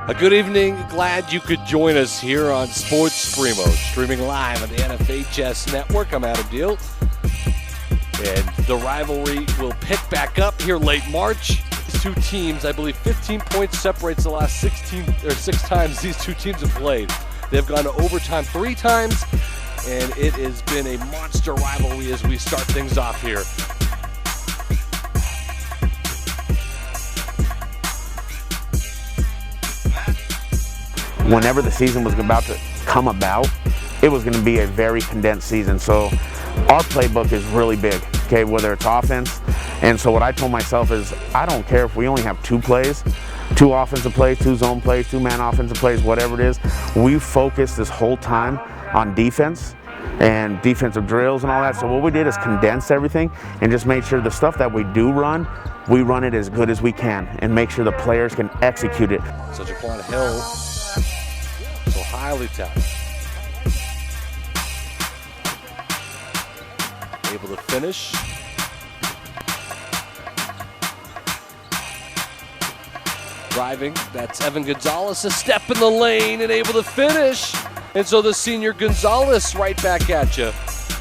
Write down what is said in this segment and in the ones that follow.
A good evening. Glad you could join us here on Sports Primo, streaming live on the NFHS network. I'm Adam Deal. And the rivalry will pick back up here late March. These two teams, I believe 15 points separates the last 6 times these two teams have played. They've gone to overtime 3 times, and it has been a monster rivalry as we start things off here. Whenever the season was about to come about, it was going to be a very condensed season. So our playbook is really big, okay, whether it's offense. And so what I told myself is, I don't care if we only have 2 plays, 2 offensive plays, 2 zone plays, 2-man offensive plays, whatever it is. We focused this whole time on defense and defensive drills and all that. So what we did is condense everything and just made sure the stuff that we do run, we run it as good as we can and make sure the players can execute it. So Jaquan Hill, so highly talented. Able to finish. Driving, that's Evan Gonzalez, a step in the lane and able to finish. And so the senior Gonzalez right back at you.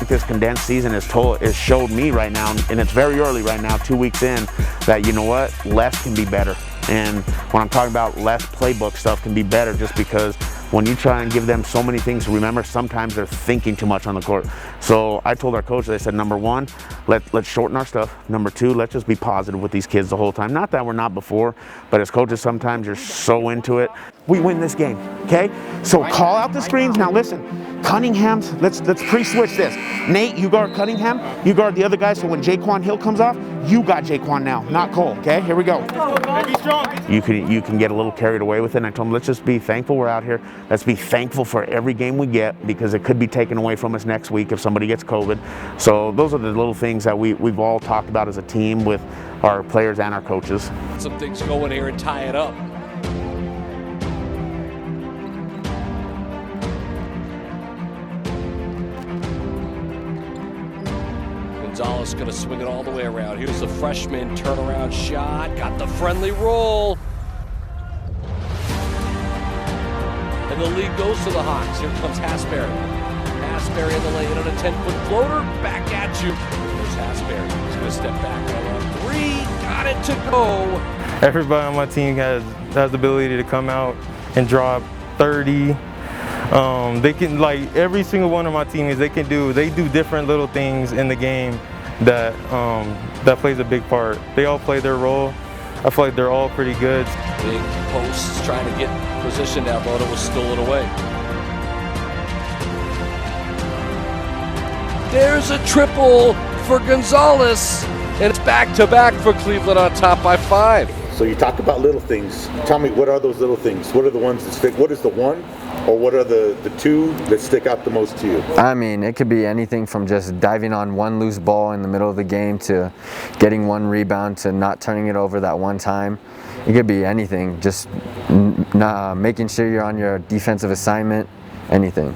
This condensed season has showed me right now, and it's very early right now, 2 weeks in, that you know what, less can be better. And when I'm talking about less playbook stuff can be better, just because when you try and give them so many things to remember, sometimes they're thinking too much on the court. So I told our coach, they said, number 1, let's shorten our stuff. Number 2, let's just be positive with these kids the whole time. Not that we're not before, but as coaches, sometimes you're so into it. We win this game, okay? So call out the screens. Now listen, Cunningham's, let's pre-switch this. Nate, you guard Cunningham, you guard the other guy, so when Jaquan Hill comes off, you got Jaquan now, not Cole, okay? Here we go. You can get a little carried away with it, and I told him, let's just be thankful we're out here. Let's be thankful for every game we get, because it could be taken away from us next week if somebody gets COVID. So those are the little things that we've all talked about as a team with our players and our coaches. Some things go in here and tie it up. Gonzalez going to swing it all the way around. Here's the freshman turnaround shot. Got the friendly roll. And the lead goes to the Hawks. Here comes Hasbury. Hasbury in the lane on a 10-foot floater. Back at you. Here's Hasbury. He's going to step back on 3. Got it to go. Everybody on my team has the ability to come out and drop 30. They can, like, every single one of my teammates, they do different little things in the game that plays a big part. They all play their role. I feel like they're all pretty good. Big posts trying to get position down low, was stolen away. There's a triple for Gonzalez, and it's back-to-back for Cleveland on top by 5. So you talk about little things. Tell me, what are those little things? What are the ones that stick? What is the one, or what are the 2 that stick out the most to you? I mean, it could be anything from just diving on one loose ball in the middle of the game to getting one rebound to not turning it over that one time. It could be anything, just making sure you're on your defensive assignment, anything.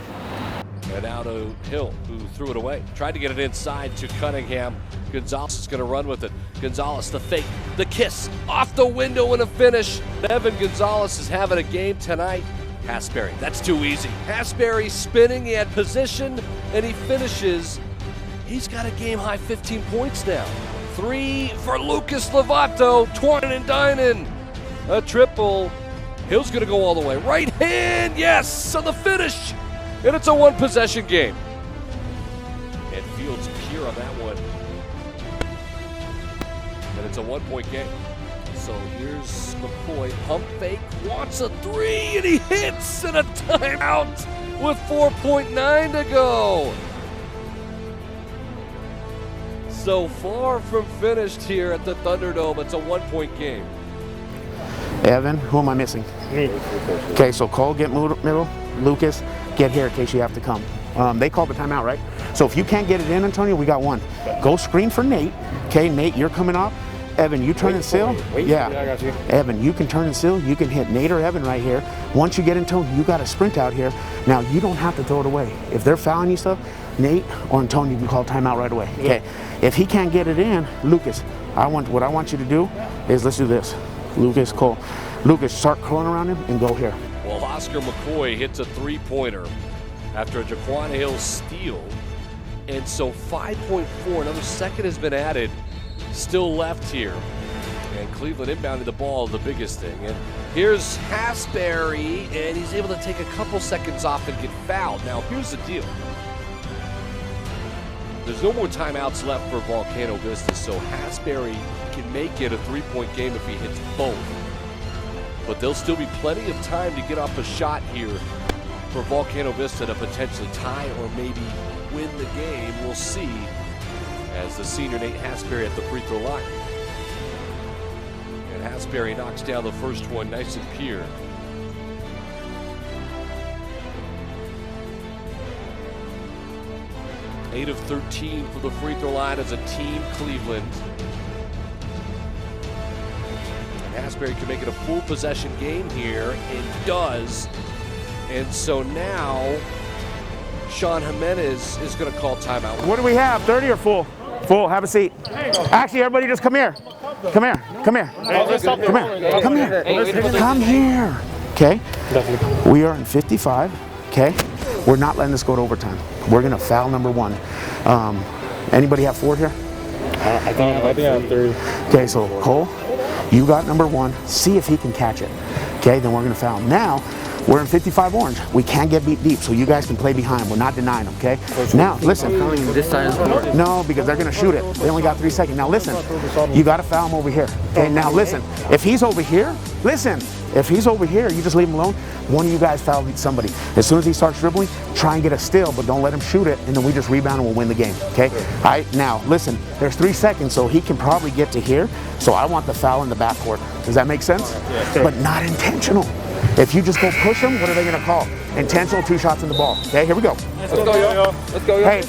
And out to Hill, who threw it away. Tried to get it inside to Cunningham. Gonzalez is going to run with it. Gonzalez, the fake, the kiss, off the window and a finish. Evan Gonzalez is having a game tonight. Hasbury, that's too easy. Hasbury spinning, he had position, and he finishes. He's got a game-high 15 points now. 3 for Lucas Lovato, twirling and dining. A triple. Hill's going to go all the way. Right hand, yes, on the finish. And it's a 1-possession game. And Fields pure on that one. And it's a 1-point game. So here's McCoy, pump fake, wants a 3, and he hits, and a timeout with 4.9 to go. So far from finished here at the Thunderdome. It's a 1-point game. Evan, who am I missing? Me. Okay, so Cole, get middle. Lucas, get here in case you have to come. They called the timeout, right? So if you can't get it in, Antonio, we got 1. Go screen for Nate. Okay, Nate, you're coming off. Evan, you turn and seal. Yeah, I got you. Evan, you can turn and seal. You can hit Nate or Evan right here. Once you get into him, you got to sprint out here. Now, you don't have to throw it away. If they're fouling you stuff, Nate or Antonio can call timeout right away. Okay. If he can't get it in, Lucas, what I want you to do is let's do this. Lucas, Cole. Lucas, start curling around him and go here. Well, Oscar McCoy hits a three-pointer after a Jaquan Hill steal. And so 5.4, another second has been added, still left here. And Cleveland inbounding the ball, the biggest thing. And here's Hasbury, and he's able to take a couple seconds off and get fouled. Now, here's the deal. There's no more timeouts left for Volcano Vista, so Hasbury can make it a three-point game if he hits both. But there'll still be plenty of time to get off a shot here for Volcano Vista to potentially tie or maybe win the game. We'll see as the senior Nate Hasbury at the free throw line. And Hasbury knocks down the first one nice and pure. Eight of 13 from the free throw line as a team, Cleveland. And Hasbury can make it a full possession game here, and does. And so now Sean Jimenez is going to call timeout. What do we have, 30 or full? Full, have a seat. Actually, everybody just come here. Come here, come here. Come here, come here. Come here. Okay, we are in 55, okay? We're not letting this go to overtime. We're gonna foul number one. Anybody have four here? I think I have three. Okay, so Cole, you got number one. See if he can catch it. Okay, then we're gonna foul. Now, we're in 55 orange. We can't get beat deep, so you guys can play behind. We're not denying them, okay? Now, listen. No, because they're gonna shoot it. They only got 3 seconds. Now listen, you gotta foul him over here. Okay, now listen, if he's over here, listen, if he's over here, you just leave him alone. One of you guys foul somebody. As soon as he starts dribbling, try and get a steal, but don't let him shoot it, and then we just rebound and we'll win the game, okay? All right, now listen, there's 3 seconds, so he can probably get to here, so I want the foul in the backcourt. Does that make sense? But not intentional. If you just go push them, what are they going to call? Intentional 2 shots in the ball. Okay, here we go. Let's go, yo. Let's go, yo. Hey,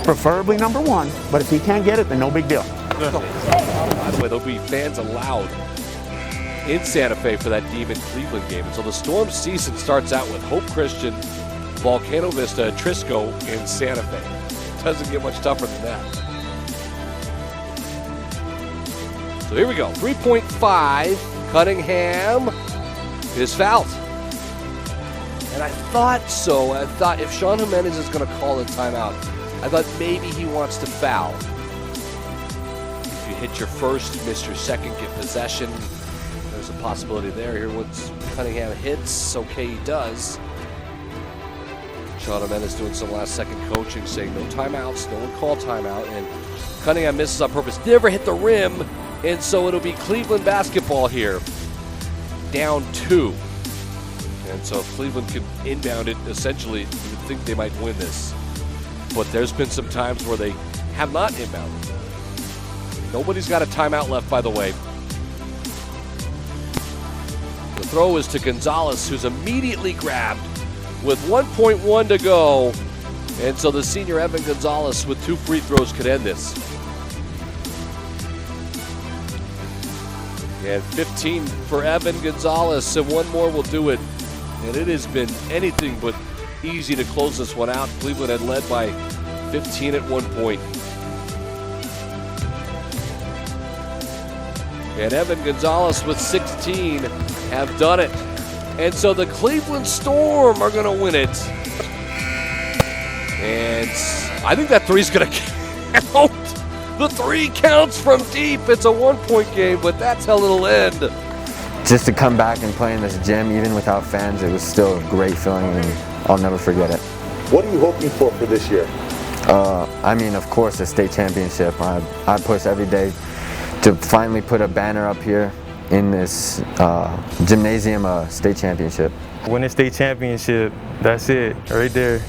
preferably number one, but if he can't get it, then no big deal. By the way, there'll be fans allowed in Santa Fe for that Demon Cleveland game. And so the Storm season starts out with Hope Christian, Volcano Vista, Trisco, and Santa Fe. Doesn't get much tougher than that. So here we go, 3.5. Cunningham is fouled. And I thought so. I thought if Sean Jimenez is going to call a timeout, I thought maybe he wants to foul. If you hit your first, miss your second, get possession, there's a possibility there. Here, once Cunningham hits, okay, he does. Sean Jimenez doing some last-second coaching, saying no timeouts, no one call timeout, and Cunningham misses on purpose. Never hit the rim. And so it'll be Cleveland basketball here, down 2. And so if Cleveland can inbound it, essentially, you would think they might win this. But there's been some times where they have not inbounded. Nobody's got a timeout left, by the way. The throw is to Gonzalez, who's immediately grabbed with 1.1 to go. And so the senior Evan Gonzalez with 2 free throws could end this. And 15 for Evan Gonzalez, and 1 more will do it. And it has been anything but easy to close this one out. Cleveland had led by 15 at one point. And Evan Gonzalez with 16 have done it. And so the Cleveland Storm are going to win it. And I think that three's going to count. The 3 counts from deep. It's a 1-point game, but that's how it'll end. Just to come back and play in this gym, even without fans, it was still a great feeling, and I'll never forget it. What are you hoping for this year? I mean, of course, a state championship. I push every day to finally put a banner up here in this gymnasium, state championship. Win a state championship, that's it, right there.